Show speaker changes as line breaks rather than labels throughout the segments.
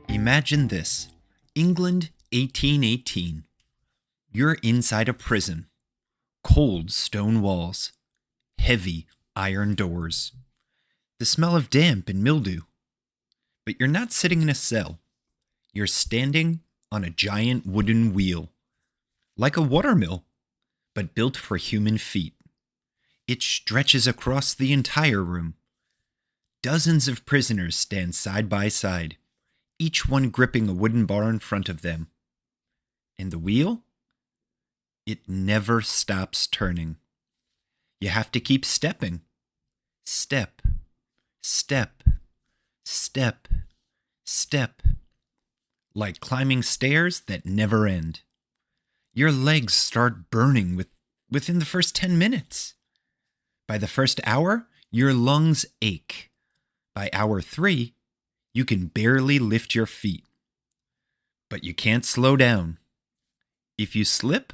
Imagine this: England, 1818. You're inside a prison. Cold stone walls. Heavy iron doors. The smell of damp and mildew. But you're not sitting in a cell. You're standing on a giant wooden wheel. Like a watermill, but built for human feet. It stretches across the entire room. Dozens of prisoners stand side by side, each one gripping a wooden bar in front of them. And the wheel? It never stops turning. You have to keep stepping. Step, step, step, step. Like climbing stairs that never end. Your legs start burning within the first 10 minutes. By the first hour, your lungs ache. By hour 3, you can barely lift your feet. But you can't slow down. If you slip,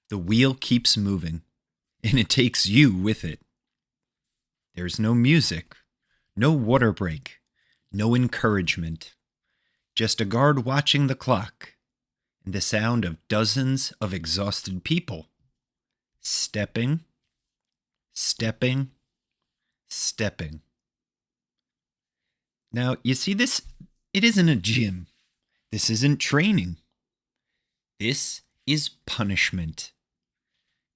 the wheel keeps moving, and it takes you with it. There's no music, no water break, no encouragement. Just a guard watching the clock, and the sound of dozens of exhausted people. Stepping, stepping, stepping. Now, you see this? It isn't a gym. This isn't training. This is punishment.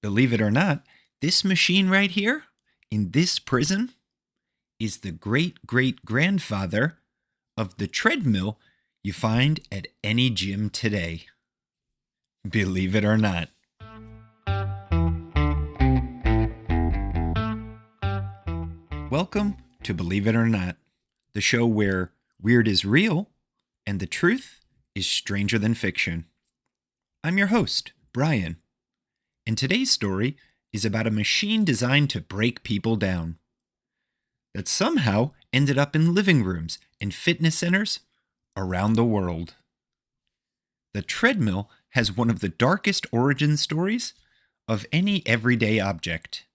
Believe it or not, this machine right here, in this prison, is the great-great-grandfather of the treadmill you find at any gym today. Believe it or not. Welcome to Believe It or Not, the show where weird is real and the truth is stranger than fiction. I'm your host, Bryan, and today's story is about a machine designed to break people down that somehow ended up in living rooms and fitness centers around the world. The treadmill has one of the darkest origin stories of any everyday object.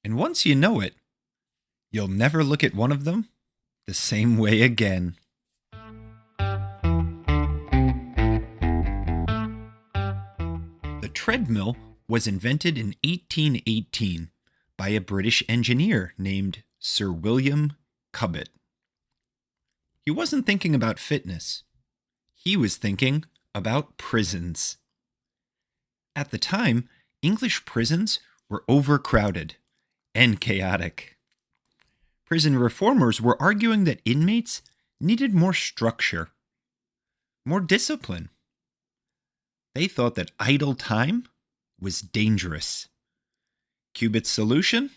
And once you know it, you'll never look at one of them the same way again. The treadmill was invented in 1818 by a British engineer named Sir William Cubitt. He wasn't thinking about fitness. He was thinking about prisons. At the time, English prisons were overcrowded and chaotic. Prison reformers were arguing that inmates needed more structure, more discipline. They thought that idle time was dangerous. Cubitt's solution?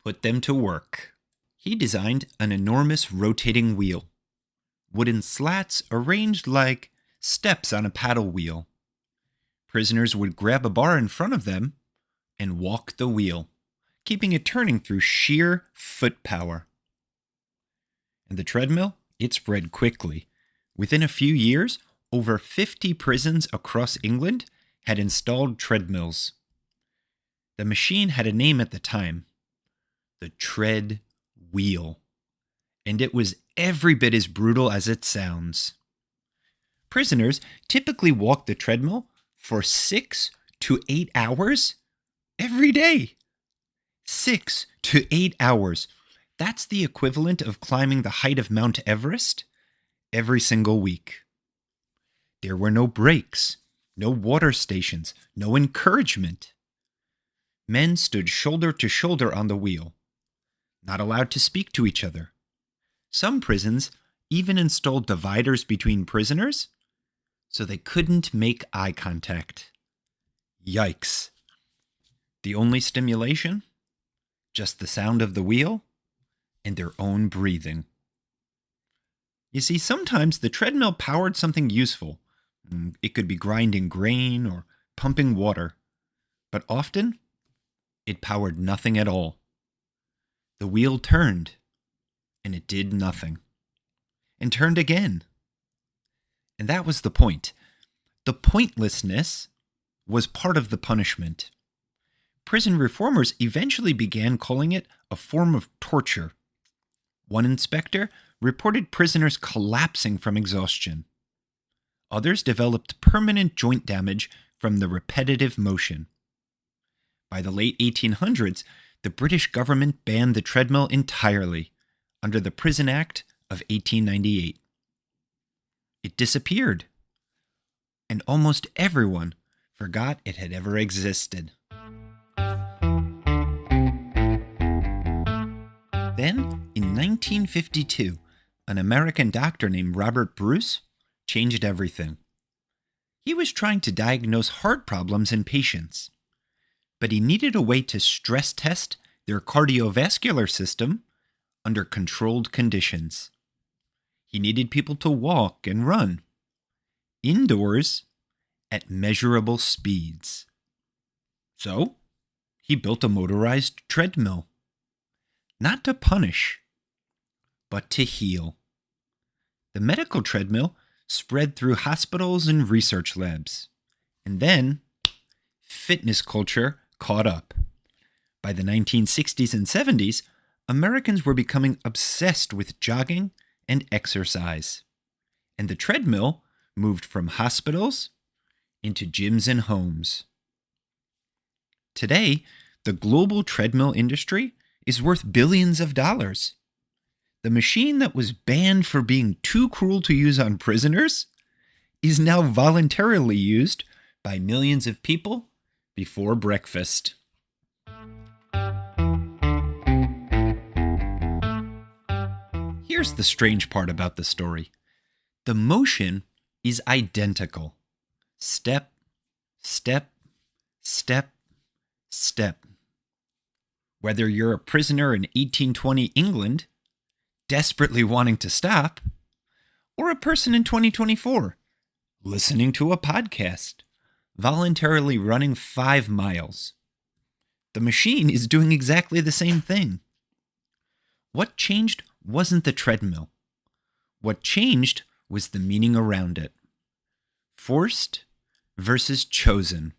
Put them to work. He designed an enormous rotating wheel, wooden slats arranged like steps on a paddle wheel. Prisoners would grab a bar in front of them and walk the wheel, keeping it turning through sheer foot power. And the treadmill? It spread quickly. Within a few years, over 50 prisons across England had installed treadmills. The machine had a name at the time: the tread wheel. And it was every bit as brutal as it sounds. Prisoners typically walked the treadmill for 6 to 8 hours every day. 6 to 8 hours. That's the equivalent of climbing the height of Mount Everest every single week. There were no breaks, no water stations, no encouragement. Men stood shoulder to shoulder on the wheel, not allowed to speak to each other. Some prisons even installed dividers between prisoners so they couldn't make eye contact. Yikes. The only stimulation? Just the sound of the wheel and their own breathing. You see, sometimes the treadmill powered something useful. It could be grinding grain or pumping water. But often, it powered nothing at all. The wheel turned, and it did nothing. And turned again. And that was the point. The pointlessness was part of the punishment. Prison reformers eventually began calling it a form of torture. One inspector reported prisoners collapsing from exhaustion. Others developed permanent joint damage from the repetitive motion. By the late 1800s, the British government banned the treadmill entirely under the Prison Act of 1898. It disappeared, and almost everyone forgot it had ever existed. Then, in 1952, an American doctor named Robert Bruce changed everything. He was trying to diagnose heart problems in patients, but he needed a way to stress test their cardiovascular system under controlled conditions. He needed people to walk and run, indoors, at measurable speeds. So, he built a motorized treadmill. Not to punish, but to heal. The medical treadmill spread through hospitals and research labs. And then, fitness culture caught up. By the 1960s and 70s, Americans were becoming obsessed with jogging and exercise. And the treadmill moved from hospitals into gyms and homes. Today, the global treadmill industry is worth billions of dollars. The machine that was banned for being too cruel to use on prisoners is now voluntarily used by millions of people before breakfast. Here's the strange part about the story. The motion is identical. Step, step, step, step. Whether you're a prisoner in 1820 England, desperately wanting to stop, or a person in 2024, listening to a podcast, voluntarily running 5 miles. The machine is doing exactly the same thing. What changed wasn't the treadmill. What changed was the meaning around it. Forced versus chosen.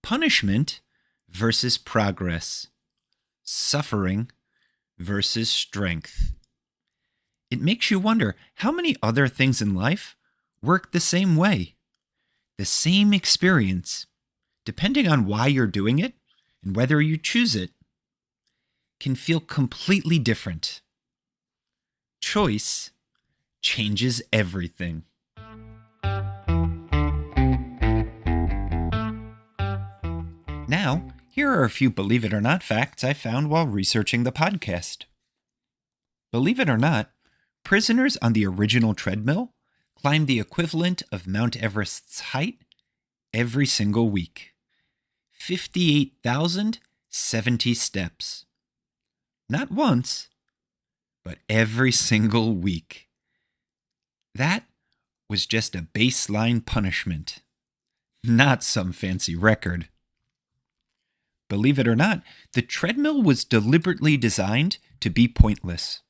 Punishment versus progress. Suffering versus strength. It makes you wonder how many other things in life work the same way. The same experience, depending on why you're doing it and whether you choose it, can feel completely different. Choice changes everything. Now, here are a few believe it or not facts I found while researching the podcast. Believe it or not, prisoners on the original treadmill climbed the equivalent of Mount Everest's height every single week. 58,070 steps. Not once, but every single week. That was just a baseline punishment, not some fancy record. Believe it or not, the treadmill was deliberately designed to be pointless.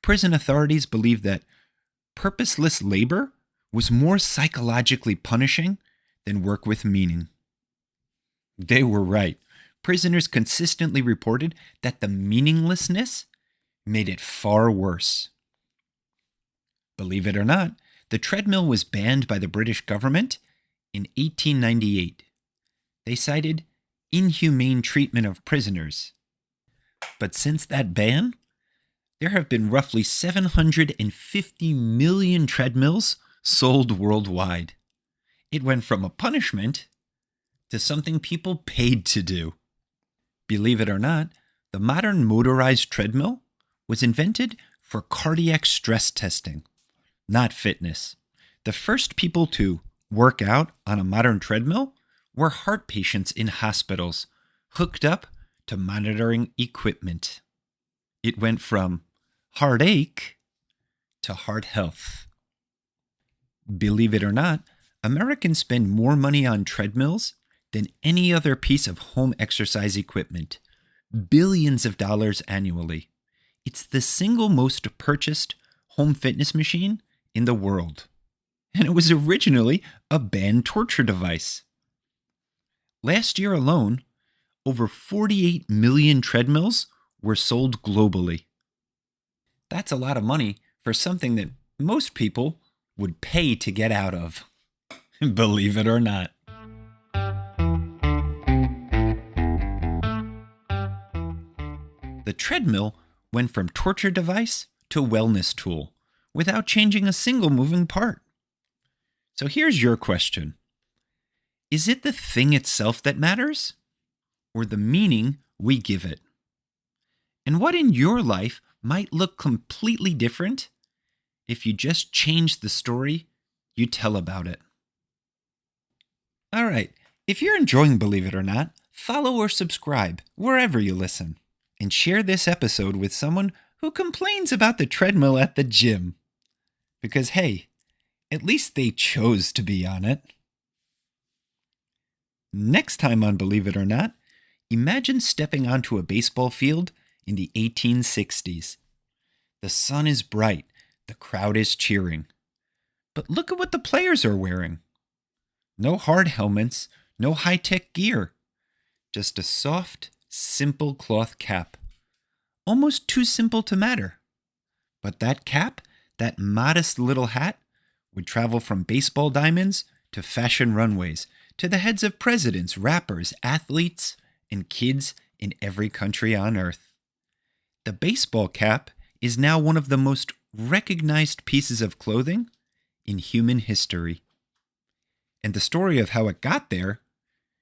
Prison authorities believed that purposeless labor was more psychologically punishing than work with meaning. They were right. Prisoners consistently reported that the meaninglessness made it far worse. Believe it or not, the treadmill was banned by the British government in 1898. They cited inhumane treatment of prisoners. But since that ban, there have been roughly 750 million treadmills sold worldwide. It went from a punishment to something people paid to do. Believe it or not, the modern motorized treadmill was invented for cardiac stress testing, not fitness. The first people to work out on a modern treadmill were heart patients in hospitals, hooked up to monitoring equipment. It went from heartache to heart health. Believe it or not, Americans spend more money on treadmills than any other piece of home exercise equipment. Billions of dollars annually. It's the single most purchased home fitness machine in the world. And it was originally a banned torture device. Last year alone, over 48 million treadmills were sold globally. That's a lot of money for something that most people would pay to get out of. Believe it or not. The treadmill went from torture device to wellness tool without changing a single moving part. So here's your question. Is it the thing itself that matters, or the meaning we give it? And what in your life might look completely different if you just change the story you tell about it? All right, if you're enjoying Believe It or Not, follow or subscribe wherever you listen, and share this episode with someone who complains about the treadmill at the gym. Because hey, at least they chose to be on it. Next time on Believe It or Not, imagine stepping onto a baseball field in the 1860s. The sun is bright, the crowd is cheering. But look at what the players are wearing. No hard helmets, no high-tech gear. Just a soft, simple cloth cap. Almost too simple to matter. But that cap, that modest little hat, would travel from baseball diamonds to fashion runways, to the heads of presidents, rappers, athletes, and kids in every country on earth. The baseball cap is now one of the most recognized pieces of clothing in human history. And the story of how it got there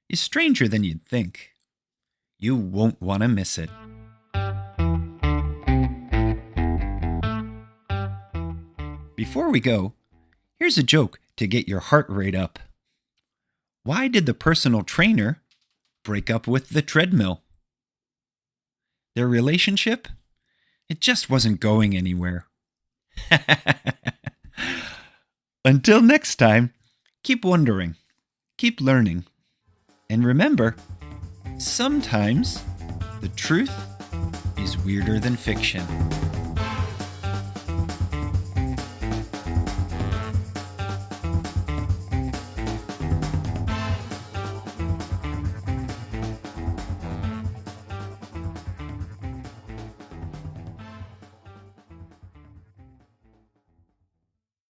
is stranger than you'd think. You won't want to miss it. Before we go, here's a joke to get your heart rate up. Why did the personal trainer break up with the treadmill? Their relationship? It just wasn't going anywhere. Until next time, keep wondering, keep learning, and remember, sometimes the truth is weirder than fiction.